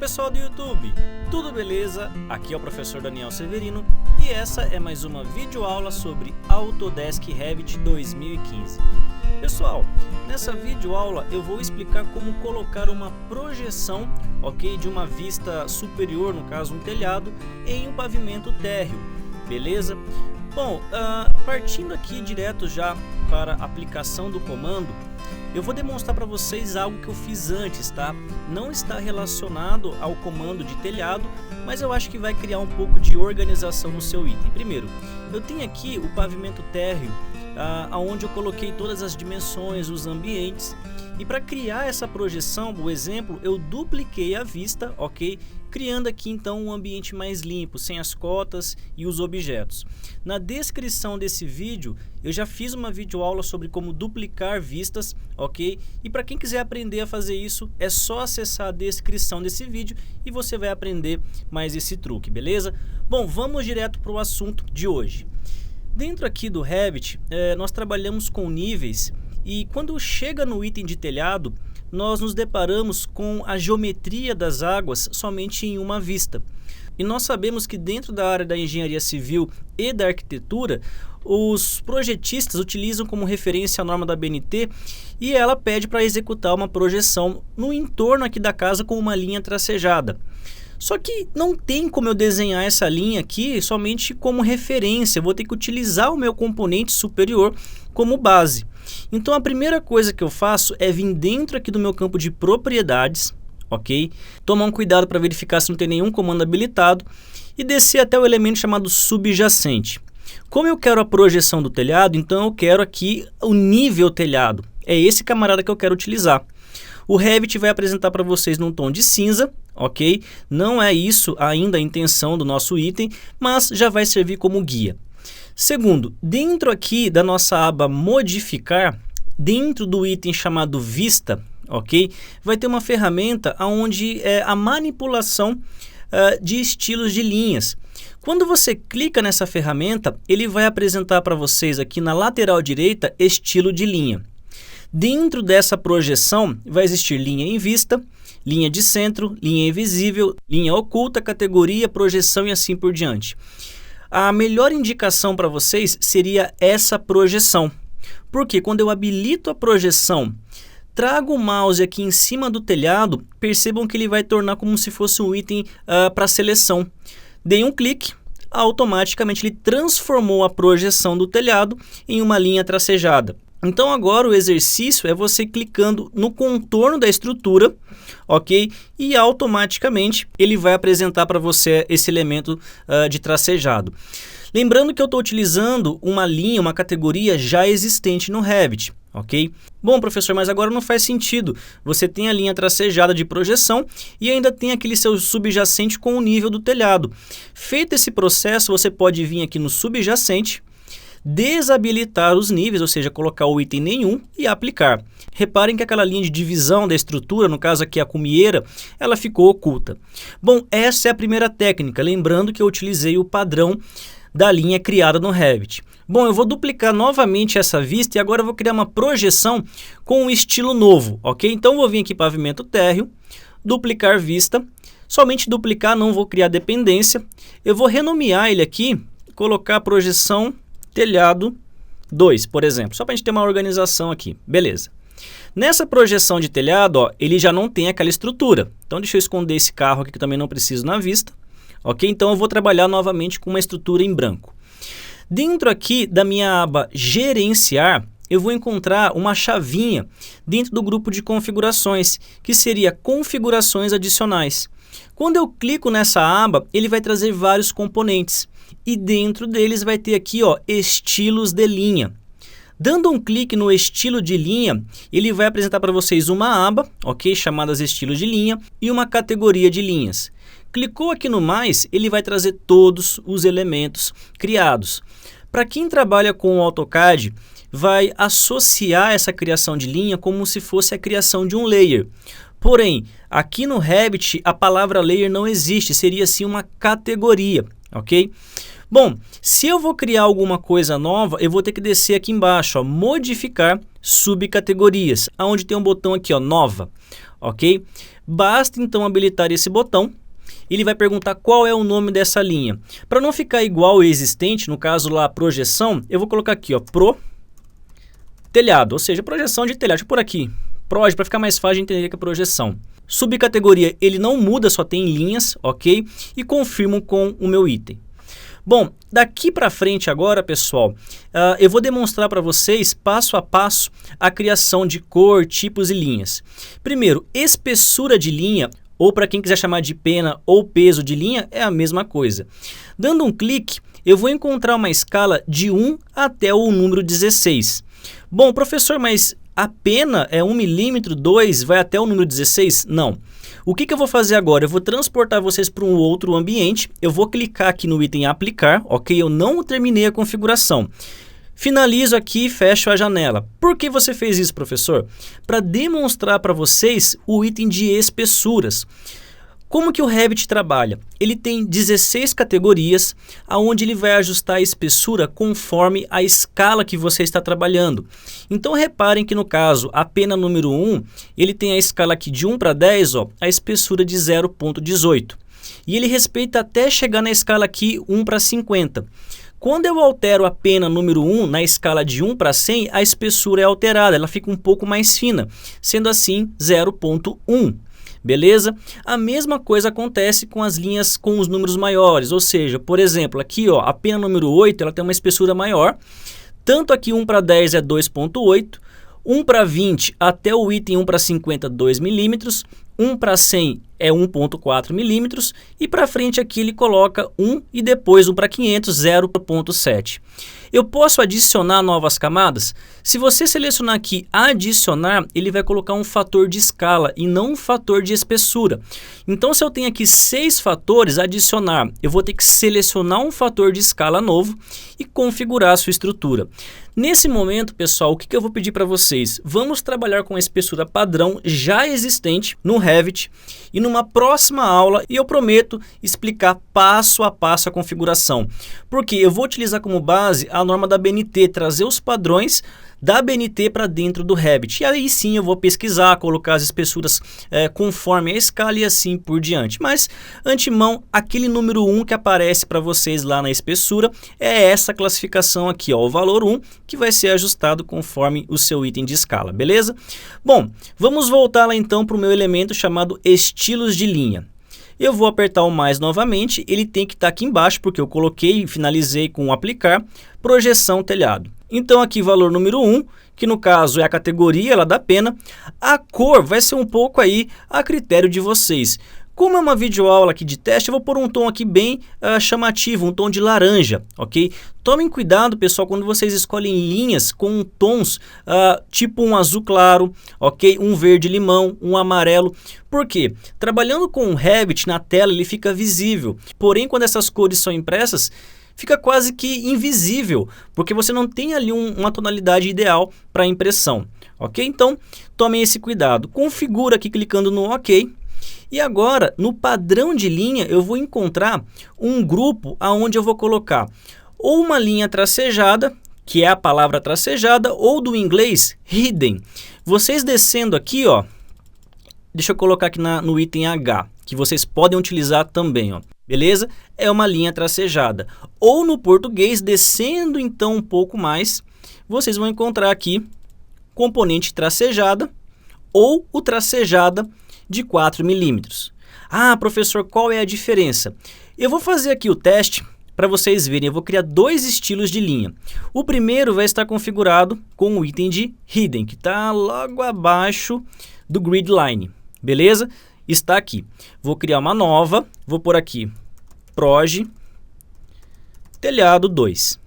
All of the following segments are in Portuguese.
pessoal do YouTube, tudo beleza? Aqui é o professor Daniel Severino e essa é mais uma videoaula sobre Autodesk Revit 2015. Pessoal, nessa videoaula eu vou explicar como colocar uma projeção, ok, de uma vista superior, no caso um telhado, em um pavimento térreo, beleza? Bom, partindo aqui direto já para a aplicação do comando, eu vou demonstrar para vocês algo que eu fiz antes, tá? Não está relacionado ao comando de telhado, mas eu acho que vai criar um pouco de organização no seu item. Primeiro, eu tenho aqui o pavimento térreo, onde eu coloquei todas as dimensões, os ambientes. E para criar essa projeção, o exemplo, eu dupliquei a vista, ok? Criando aqui então um ambiente mais limpo, sem as cotas e os objetos. Na descrição desse vídeo, eu já fiz uma videoaula sobre como duplicar vistas, ok? E para quem quiser aprender a fazer isso, é só acessar a descrição desse vídeo e você vai aprender mais esse truque, beleza? Bom, vamos direto para o assunto de hoje. Dentro aqui do Revit, nós trabalhamos com níveis. E quando chega no item de telhado, nós nos deparamos com a geometria das águas somente em uma vista. E nós sabemos que dentro da área da engenharia civil e da arquitetura, os projetistas utilizam como referência a norma da BNT e ela pede para executar uma projeção no entorno aqui da casa com uma linha tracejada. Só que não tem como eu desenhar essa linha aqui somente como referência, eu vou ter que utilizar o meu componente superior como base. Então a primeira coisa que eu faço é vir dentro aqui do meu campo de propriedades, ok? Tomar um cuidado para verificar se não tem nenhum comando habilitado e descer até o elemento chamado subjacente. Como eu quero a projeção do telhado, então eu quero aqui o nível telhado. É esse camarada que eu quero utilizar. O Revit vai apresentar para vocês num tom de cinza, ok? Não é isso ainda a intenção do nosso item, mas já vai servir como guia. Segundo, dentro aqui da nossa aba modificar, dentro do item chamado vista, ok? Vai ter uma ferramenta onde é a manipulação de estilos de linhas. Quando você clica nessa ferramenta, ele vai apresentar para vocês aqui na lateral direita estilo de linha. Dentro dessa projeção vai existir linha em vista, linha de centro, linha invisível, linha oculta, categoria, projeção e assim por diante. A melhor indicação para vocês seria essa projeção, porque quando eu habilito a projeção, trago o mouse aqui em cima do telhado, percebam que ele vai tornar como se fosse um item para seleção. Dei um clique, automaticamente ele transformou a projeção do telhado em uma linha tracejada. Então agora o exercício é você clicando no contorno da estrutura, ok? E automaticamente ele vai apresentar para você esse elemento de tracejado. Lembrando que eu estou utilizando uma linha, uma categoria já existente no Revit, ok? Bom, professor, mas agora não faz sentido. Você tem a linha tracejada de projeção e ainda tem aquele seu subjacente com o nível do telhado. Feito esse processo, você pode vir aqui no subjacente, desabilitar os níveis, ou seja, colocar o item nenhum e aplicar. Reparem que aquela linha de divisão da estrutura, no caso aqui a cumieira, ela ficou oculta. Bom, essa é a primeira técnica, lembrando que eu utilizei o padrão da linha criada no Revit. Bom, eu vou duplicar novamente essa vista e agora eu vou criar uma projeção com um estilo novo, ok? Então eu vou vir aqui pavimento térreo, duplicar vista, somente duplicar, não vou criar dependência. Eu vou renomear ele aqui, colocar projeção telhado 2, por exemplo, só para a gente ter uma organização aqui, beleza. Nessa projeção de telhado, ó, ele já não tem aquela estrutura, então deixa eu esconder esse carro aqui que eu também não preciso na vista, ok? Então eu vou trabalhar novamente com uma estrutura em branco. Dentro aqui da minha aba gerenciar, eu vou encontrar uma chavinha dentro do grupo de configurações, que seria configurações adicionais. Quando eu clico nessa aba, ele vai trazer vários componentes. E dentro deles vai ter aqui, ó, estilos de linha. Dando um clique no estilo de linha, ele vai apresentar para vocês uma aba, ok, chamadas estilos de linha, e uma categoria de linhas. Clicou aqui no mais, ele vai trazer todos os elementos criados. Para quem trabalha com o AutoCAD, vai associar essa criação de linha como se fosse a criação de um layer. Porém, aqui no Revit, a palavra layer não existe, seria sim uma categoria, ok? Bom, se eu vou criar alguma coisa nova, eu vou ter que descer aqui embaixo, ó, modificar subcategorias, onde tem um botão aqui, ó, nova, ok? Basta então habilitar esse botão. Ele vai perguntar qual é o nome dessa linha. Para não ficar igual ao existente, no caso lá projeção, eu vou colocar aqui, ó, pro telhado, ou seja, projeção de telhado, por aqui, proj, para ficar mais fácil de entender que é projeção. Subcategoria, ele não muda, só tem linhas, ok? E confirmo com o meu item. Bom, daqui para frente agora, pessoal, eu vou demonstrar para vocês, passo a passo, a criação de cor, tipos e linhas. Primeiro, espessura de linha, ou para quem quiser chamar de pena ou peso de linha, é a mesma coisa. Dando um clique, eu vou encontrar uma escala de 1 até o número 16. Bom, professor, mas a pena é 1 milímetro, 2, vai até o número 16? Não. O que eu vou fazer agora? Eu vou transportar vocês para um outro ambiente, eu vou clicar aqui no item aplicar, ok? Eu não terminei a configuração. Finalizo aqui e fecho a janela. Por que você fez isso, professor? Para demonstrar para vocês o item de espessuras. Como que o Revit trabalha? Ele tem 16 categorias, onde ele vai ajustar a espessura conforme a escala que você está trabalhando. Então reparem que no caso, a pena número 1, ele tem a escala aqui de 1 para 10, ó, a espessura de 0,18. E ele respeita até chegar na escala aqui 1 para 50. Quando eu altero a pena número 1 na escala de 1 para 100, a espessura é alterada, ela fica um pouco mais fina, sendo assim 0,1. Beleza? A mesma coisa acontece com as linhas com os números maiores, ou seja, por exemplo, aqui ó, a pena número 8 ela tem uma espessura maior, tanto aqui 1 para 10 é 2,8, 1 para 20 até o item 1 para 50, 2 milímetros, 1 para 100 é 1,4 milímetros e para frente aqui ele coloca 1 e depois 1 para 500, 0,7. Eu posso adicionar novas camadas? Se você selecionar aqui adicionar, ele vai colocar um fator de escala e não um fator de espessura. Então se eu tenho aqui 6 fatores, adicionar, eu vou ter que selecionar um fator de escala novo e configurar a sua estrutura. Nesse momento, pessoal, o que eu vou pedir para vocês? Vamos trabalhar com a espessura padrão já existente no Revit e numa próxima aula eu prometo explicar passo a passo a configuração. Porque eu vou utilizar como base a norma da BNT, trazer os padrões da BNT para dentro do Revit. E aí sim eu vou pesquisar, colocar as espessuras conforme a escala e assim por diante. Mas, antemão, aquele número 1 que aparece para vocês lá na espessura é essa classificação aqui, ó, o valor 1, que vai ser ajustado conforme o seu item de escala, beleza? Bom, vamos voltar lá então para o meu elemento chamado estilos de linha. Eu vou apertar o mais novamente, ele tem que estar aqui embaixo, porque eu coloquei e finalizei com aplicar, projeção telhado. Então aqui valor número 1, que no caso é a categoria lá da pena, a cor vai ser um pouco aí a critério de vocês. Como é uma videoaula aqui de teste, eu vou pôr um tom aqui bem chamativo, um tom de laranja, ok? Tomem cuidado, pessoal, quando vocês escolhem linhas com tons tipo um azul claro, ok? Um verde limão, um amarelo. Por quê? Trabalhando com o Revit na tela, ele fica visível. Porém, quando essas cores são impressas, fica quase que invisível, porque você não tem ali uma tonalidade ideal para impressão, ok? Então, tomem esse cuidado. Configura aqui clicando no OK. E agora, no padrão de linha, eu vou encontrar um grupo onde eu vou colocar ou uma linha tracejada, que é a palavra tracejada, ou do inglês hidden. Vocês descendo aqui, ó, deixa eu colocar aqui no item H, que vocês podem utilizar também, ó. Beleza? É uma linha tracejada. Ou no português, descendo então um pouco mais, vocês vão encontrar aqui componente tracejada ou o tracejada de 4 milímetros. Ah, professor, qual é a diferença? Eu vou fazer aqui o teste para vocês verem. Eu vou criar 2 estilos de linha. O primeiro vai estar configurado com o item de Hidden, que está logo abaixo do Grid Line. Beleza? Está aqui. Vou criar uma nova. Vou pôr aqui Proj Telhado 2.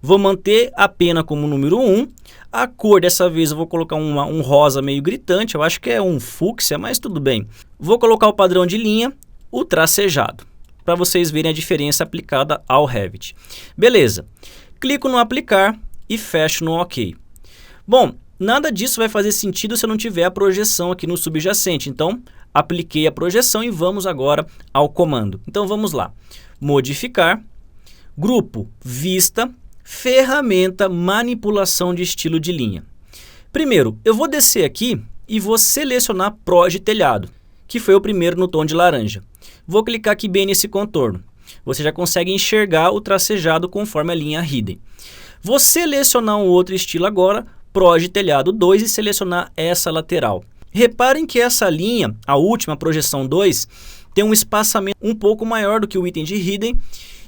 Vou manter a pena como número 1. A cor dessa vez eu vou colocar um rosa meio gritante, eu acho que é um fúcsia, mas tudo bem. Vou colocar o padrão de linha, o tracejado, para vocês verem a diferença aplicada ao Revit. Beleza, clico no aplicar e fecho no OK. Bom, nada disso vai fazer sentido se eu não tiver a projeção aqui no subjacente, então apliquei a projeção e vamos agora ao comando. Então vamos lá, modificar, grupo, vista, ferramenta, manipulação de estilo de linha. Primeiro, eu vou descer aqui e vou selecionar Proj Telhado, que foi o primeiro no tom de laranja. Vou clicar aqui bem nesse contorno. Você já consegue enxergar o tracejado conforme a linha Hidden. Vou selecionar um outro estilo agora, Proj Telhado 2, e selecionar essa lateral. Reparem que essa linha, a última, projeção 2, tem um espaçamento um pouco maior do que o item de Hidden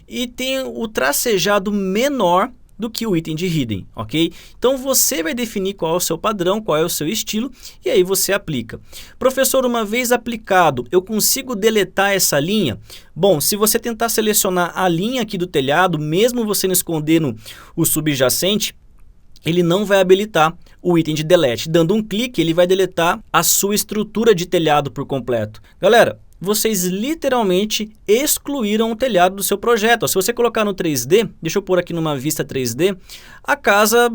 e tem o tracejado menor do que o item de Hidden, ok? Então você vai definir qual é o seu padrão, qual é o seu estilo e aí você aplica. Professor, uma vez aplicado, eu consigo deletar essa linha? Bom, se você tentar selecionar a linha aqui do telhado, mesmo você não escondendo o subjacente, ele não vai habilitar o item de delete. Dando um clique, ele vai deletar a sua estrutura de telhado por completo. Galera, vocês literalmente excluíram o telhado do seu projeto. Se você colocar no 3D, deixa eu pôr aqui numa vista 3D, a casa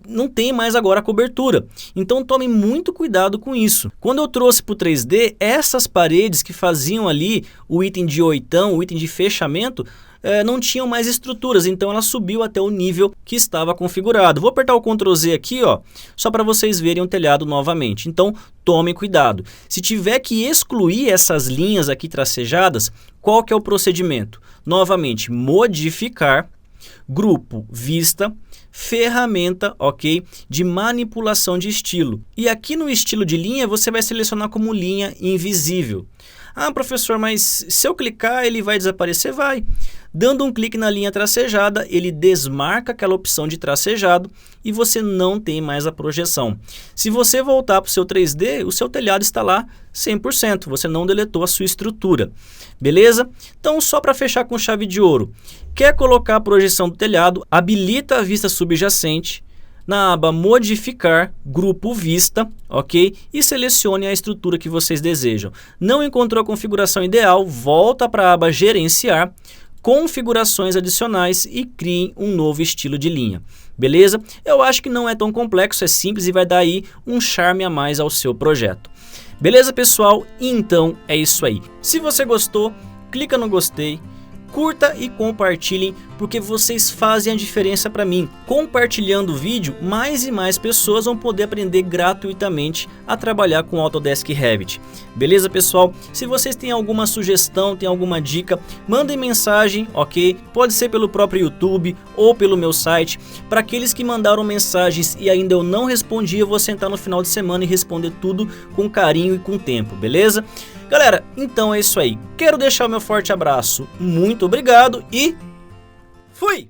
não tem mais agora a cobertura. Então tome muito cuidado com isso. Quando eu trouxe para o 3D, essas paredes que faziam ali o item de oitão, o item de fechamento, não tinham mais estruturas, então ela subiu até o nível que estava configurado. Vou apertar o Ctrl Z aqui, ó, só para vocês verem o telhado novamente. Então, tomem cuidado. Se tiver que excluir essas linhas aqui tracejadas, qual que é o procedimento? Novamente, modificar, grupo, vista, ferramenta, ok, de manipulação de estilo. E aqui no estilo de linha, você vai selecionar como linha invisível. Ah, professor, mas se eu clicar, ele vai desaparecer? Vai. Dando um clique na linha tracejada, ele desmarca aquela opção de tracejado e você não tem mais a projeção. Se você voltar para o seu 3D, o seu telhado está lá 100%, você não deletou a sua estrutura. Beleza? Então, só para fechar com chave de ouro, quer colocar a projeção do telhado, habilita a vista subjacente, na aba modificar, grupo vista, ok? E selecione a estrutura que vocês desejam. Não encontrou a configuração ideal, volta para a aba gerenciar, configurações adicionais e criem um novo estilo de linha. Beleza? Eu acho que não é tão complexo, é simples e vai dar aí um charme a mais ao seu projeto. Beleza, pessoal? Então é isso aí. Se você gostou, clica no gostei. Curta e compartilhem, porque vocês fazem a diferença para mim. Compartilhando o vídeo, mais e mais pessoas vão poder aprender gratuitamente a trabalhar com Autodesk Revit. Beleza, pessoal? Se vocês têm alguma sugestão, têm alguma dica, mandem mensagem, ok? Pode ser pelo próprio YouTube ou pelo meu site. Para aqueles que mandaram mensagens e ainda eu não respondi, eu vou sentar no final de semana e responder tudo com carinho e com tempo, beleza? Galera, então é isso aí. Quero deixar o meu forte abraço. Muito obrigado e fui!